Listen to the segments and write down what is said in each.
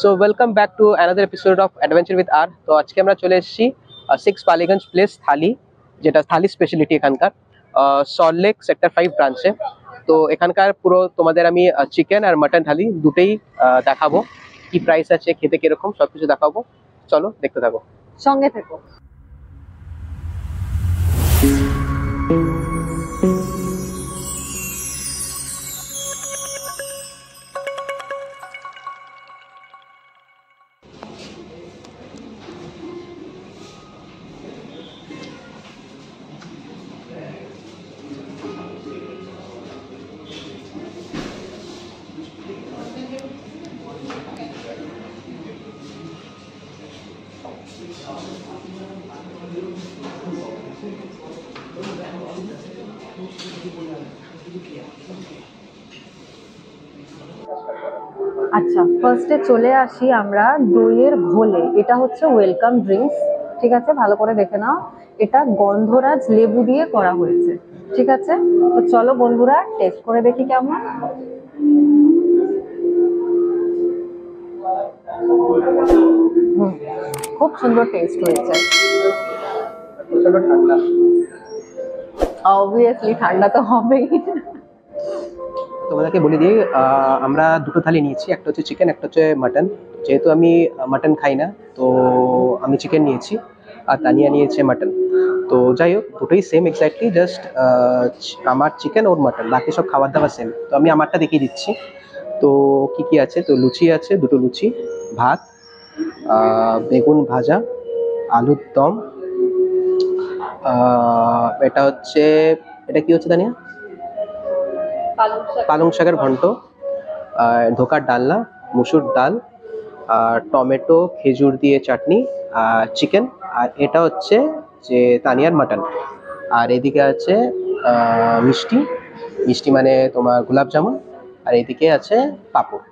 So welcome back to another episode of adventure with R. তো আজকে আমরা চলে এসেছি 6 বালিগঞ্জ প্লেস থালি, যেটা থালি স্পেশালিটি এখানকার সল্টলেক সেক্টর 5 ব্রাঞ্চে। তো এখানকার পুরো তোমাদের আমি চিকেন আর মাটন থালি দুটোই দেখাবো, কি প্রাইস আছে, খেতে কিরকম, সবকিছু দেখাবো। চলো দেখতে থাকো, সঙ্গে থেকো। আচ্ছা, ফার্স্টে চলে আসি আমরা দইয়ের ঘোলে। এটা হচ্ছে ওয়েলকাম ড্রিঙ্কস, ঠিক আছে? ভালো করে দেখে নাও, এটা গন্ধরাজ লেবু দিয়ে করা হয়েছে, ঠিক আছে? তো চলো বন্ধুরা, টেস্ট করে দেখি কেমন। খুব সুন্দর টেস্ট হয়েছে। ঠান্ডা, অবভিয়াসলি ঠান্ডা তো হবেই। তোমাদেরকে বলে দিই, আমরা দুটো থালি নিয়েছি, একটা হচ্ছে চিকেন, একটা হচ্ছে মাটন। যেহেতু আমি মাটন খাই না, তো আমি চিকেন নিয়েছি, আর তানিয়া নিয়েছে মাটন। তো যাই হোক, দুটোই সেম এক্স্যাক্টলি, জাস্ট আমার চিকেন ওর মাটন, বাকি সব খাবার দাবার সেম। তো আমি আমারটা দেখিয়ে দিচ্ছি। তো কি কি আছে, তো লুচি আছে, দুটো লুচি, ভাত, বেগুন ভাজা, আলুর দম, এটা হচ্ছে, এটা কি হচ্ছে তানিয়া? পালং শাকের ঘন্ট, ধোকার ডালনা, মুসুর ডাল, আর টমেটো খেজুর দিয়ে চাটনি, আর চিকেন। আর এটা হচ্ছে যে তানিয়ার মাটন। আর এদিকে আছে মিষ্টি, মিষ্টি মানে তোমার গোলাপ জামুন। আর এদিকে আছে পাঁপড়।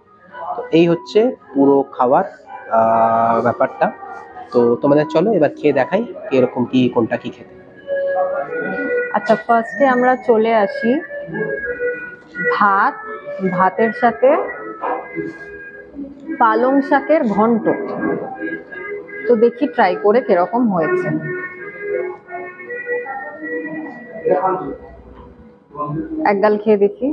তো এই হচ্ছে পুরো খাবার ব্যাপারটা। তো তোমাদের চলো এবার খেয়ে দেখাই এরকম কি, কোনটা কি খেতে। আচ্ছা, ফার্স্টে আমরা চলে আসি ভাত, ভাতের সাথে পালং শাকের ঘন্ট। তো দেখি ট্রাই করে কিরকম হয়েছে। এক গাল খেয়ে দেখি।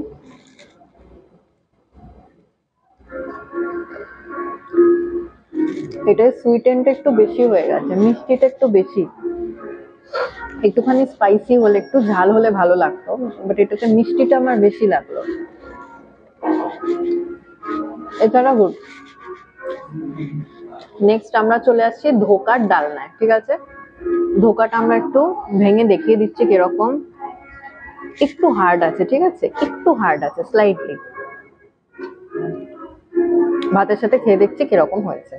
এটা সুইটেনটা একটু বেশি হয়ে গেছে, মিষ্টিটা একটু বেশি। একটুখানি স্পাইসি হলে, একটু ঝাল হলে ভালো লাগতো, বাট এটাতে মিষ্টিটা আমার বেশি লাগলো। এছাড়া গুড। নেক্সট আমরা চলে আসছি ধোকার ডালনায়, ঠিক আছে? ধোকাটা আমরা একটু ভেঙে দেখিয়ে দিচ্ছি কিরকম। একটু হার্ড আছে, ঠিক আছে? একটু হার্ড আছে স্লাইটলি। ভাতের সাথে খেয়ে দেখছি কিরকম হয়েছে।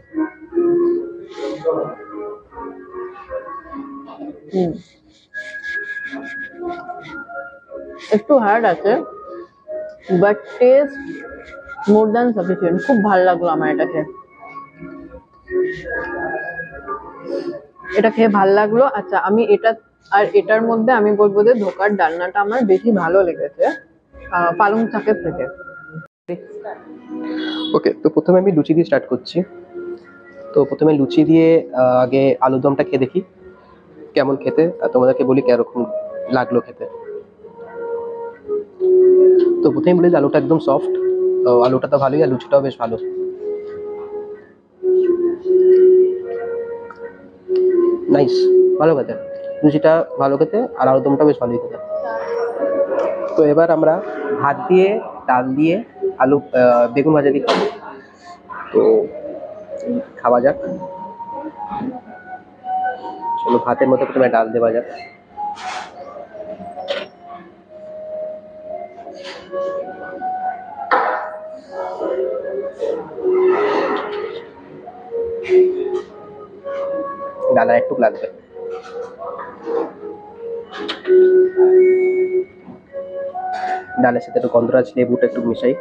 একটু হার্ড আছে, but test more than sufficient. খুব ভালো লাগলো আমার এটা খেয়ে। এটা খেয়ে ভালো লাগলো। আচ্ছা, আমি এটা আর এটার মধ্যে আমি বলবো যে ধোকার ডালনাটা আমার বেশি ভালো লেগেছে পালং শাকের থেকে। ওকে, তো প্রথমে আমি লুচি দিয়ে স্টার্ট করছি। তো প্রথমে লুচি দিয়ে আগে আলুরদমটা খেয়ে দেখি কেমন খেতে, আর তোমাদেরকে বলি কিরকম লাগলো খেতে। তো প্রথমে বলি যে আলুটা একদম সফট, তো আলুটা তো ভালোই, আর লুচিটাও বেশ ভালো। নাইস, ভালো খেতে, লুচিটা ভালো খেতে, আর আলুরদমটা বেশ ভালোই খেতে। তো এবার আমরা ভাত দিয়ে, ডাল দিয়ে, আলু বেগুন ভাজা দিয়ে খাবো। তো খাওয়া যাক। চলো, ভাতের মধ্যে প্রথমে ডাল দেওয়া যাক। ডাল আর একটু লাগবে। ডালের সাথে একটু গন্ধরাজ লেবুটা একটু মিশাই,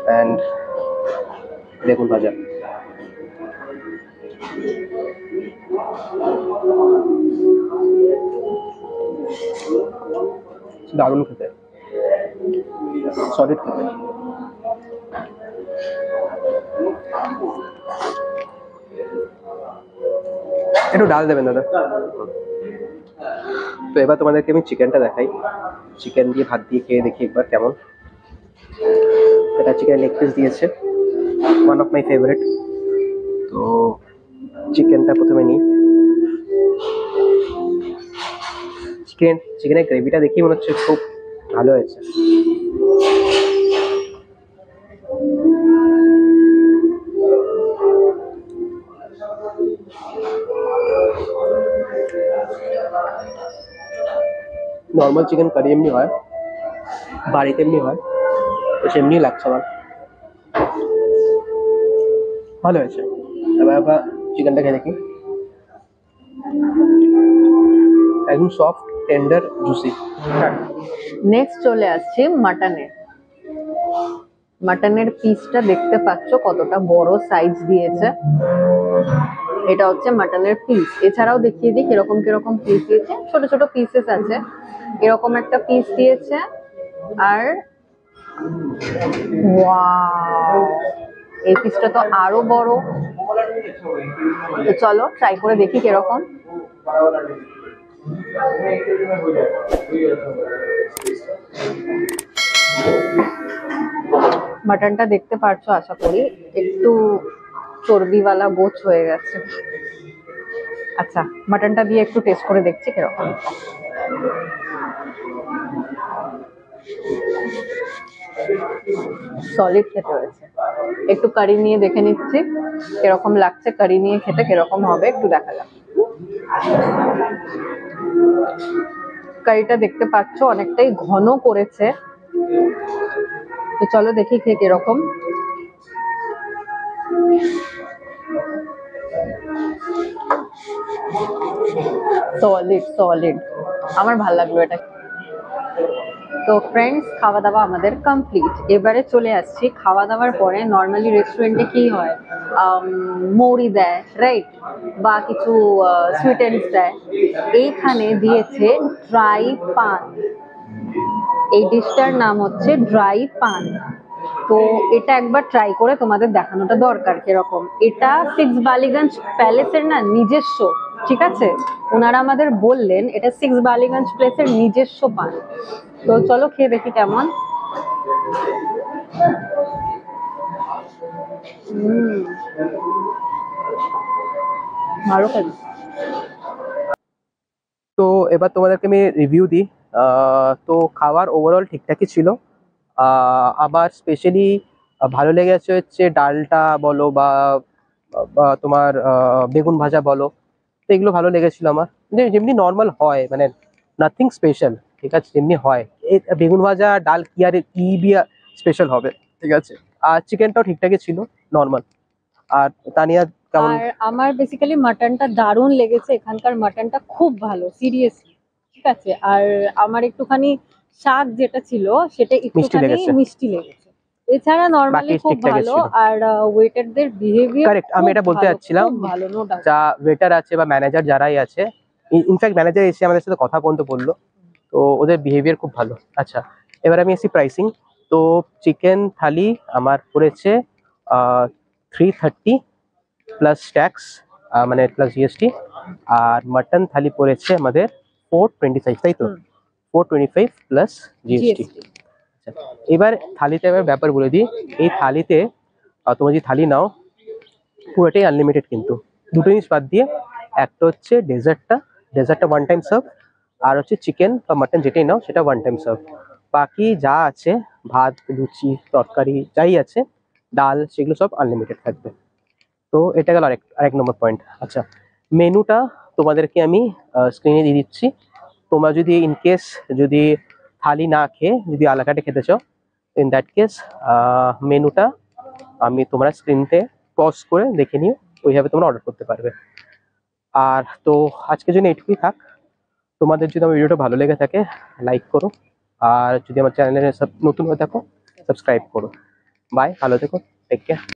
অ্যান্ড বেগুন ভাজা। দারুণ খেতে, সলিড খেতে। একটু ডাল দেবেন দাদা। তো এবার তোমাদেরকে আমি চিকেনটা দেখাই, চিকেন দিয়ে ভাত দিয়ে খেয়ে দেখি একবার কেমন। এটা চিকেন লেগ পিস দিয়েছে, ওয়ান অফ মাই ফেভারিট। তো চিকেনটা প্রথমে নিই। চিকেনের গ্রেভিটা দেখি মনে হচ্ছে খুব ভালো হয়েছে। নর্মাল চিকেন কারি এমনি হয়, বাড়িতে এমনি হয়, তো সেমনি লাগছে আমার, ভালো হয়েছে। এবার আবার চিকেনটা খেয়ে দেখি, একদম সফট, টেন্ডার, জুসি। নেক্সট চলে আসছি মাটনের। মাটনের পিসটা দেখতে পাচ্ছ কতটা বড় সাইজ দিয়েছে। এটা হচ্ছে মাটনের পিস। এছাড়াও দেখিয়ে দিই কিরকম কিরকম পিস দিয়েছে। ছোট ছোট পিসেস আছে, এরকম একটা পিস দিয়েছে। আর ওয়াও, এই পিসটা তো আরো বড়। তো চলো ট্রাই করে দেখি কিরকম। মাটনটা দেখতে পারছো আশা করি, একটু চর্বিওয়ালা গোছ হয়ে গেছে। আচ্ছা, মাটনটা দিয়ে একটু টেস্ট করে দেখছি কিরকম। সলিড খেতে হয়েছে। একটু কারি নিয়ে দেখে নিচ্ছি কিরকম লাগছে, কারি নিয়ে খেতে কিরকম হবে একটু দেখা যাক। কারিটা দেখতে পাচ্ছ অনেকটাই ঘন করেছে। তো চলো দেখি খেয়ে কিরকম। সলিড সলিড, আমার ভালো লাগলো এটা। তো ফ্রেন্ডস, খাওয়া দাওয়া আমাদের কমপ্লিট। এবারে চলে আসছি, খাওয়া দাওয়ার পরে নর্মালি রেস্টুরেন্টে কি হয়, মৌরি দেয় রাইট, বা কিছু সুইটেন্স দেয়। এইখানে দিয়েছে ড্রাই পান। এই ডিশটার নাম হচ্ছে ড্রাই পান। তো এটা একবার ট্রাই করে তোমাদের দেখানোটা দরকার কিরকম। এটা সিক্স বালিগঞ্জ প্যালেসের না নিজস্ব, ঠিক আছে, ওনারা আমাদের বললেন এটা সিক্স বালিগঞ্জ প্লেসের নিজস্ব পান। তো চলো খেয়ে দেখি কেমন। ভালো খেতে। তো এবার তোমাদেরকে আমি রিভিউ দিই। তো খাবার ওভারঅল ঠিকঠাকই ছিল। আমার স্পেশালি ভালো লেগেছে হচ্ছে ডালটা বলো বা বা তোমার বেগুন ভাজা বলো, তো এগুলো ভালো লেগেছিল আমার। যেমনি নর্মাল হয়, মানে নাথিং স্পেশাল, ঠিক আছে, যেমনি হয়। এই বেগুন ভাজা ডাল কি আর কি স্পেশাল হবে, ঠিক আছে। আর চিকেনটাও ঠিকঠাকই ছিল, নর্মাল। আর তানিয়া কেমন? আর আমার বেসিক্যালি মাটনটা দারুণ লেগেছে, এখানকার মাটনটা খুব ভালো সিরিয়াসলি, ঠিক আছে। আর আমার একটুখানি শাক যেটা ছিল সেটা একটুখানি লেগেছে। মিষ্টি লেগেছে। এছাড়া নরমালি বাকি খুব ঠিকঠাকই ভালো। ছিল। আর ওয়েটারদের বিহেভিয়ার কারেক্ট, আমি এটা বলতে যাচ্ছিলাম। খুব ভালো, নো ডাউট। যা ওয়েটার আছে বা ম্যানেজার যারাই আছে, ইনফ্যাক্ট ম্যানেজার এসে আমাদের সাথে কথা বলতে বললো, তো ওদের বিহেভিয়ার খুব ভালো। আচ্ছা, এবার আমি এসি প্রাইসিং। তো চিকেন থালি আমার পড়েছে 330 প্লাস ট্যাক্স, মানে প্লাস জিএসটি। আর মাটন থালি পড়েছে আমাদের 425, তাই তো? 425 প্লাস জিএসটি। এবার থালিতে এবার ব্যাপার বলে দিই। এই থালিতে তোমরা যদি থালি নাও পুরোটাই আনলিমিটেড, কিন্তু দুটো জিনিস বাদ দিয়ে, একটা হচ্ছে ডেজার্টটা ওয়ান টাইম সার্ভ, আর হচ্ছে চিকেন বা মাটন যেটাই নাও সেটা ওয়ান টাইম সার্ভ। বাকি যা আছে, ভাত লুচি তরকারি যাই আছে, ডাল, সেগুলো সব আনলিমিটেড থাকবে। তো এটা গেল আরেক নম্বর পয়েন্ট। আচ্ছা, মেনুটা তোমাদেরকে আমি স্ক্রিনে দিয়ে দিচ্ছি। তোমরা যদি ইনকেস যদি থালি না খেয়ে যদি আলাকাটে খেতে চাও, ইন দ্যাট কেস মেনুটা আমি তোমরা স্ক্রিনতে পজ করে দেখে নিও, ওইভাবে তোমরা অর্ডার করতে পারবে। আর তো আজকের জন্য এইটুকুই থাক। তোমাদের যদি আমার ভিডিওটা ভালো লেগে থাকে লাইক করো, আর যদি আমার চ্যানেলে নতুন হয়ে থাকো সাবস্ক্রাইব করো। বাই, ভালো থেকো, টেক কেয়ার।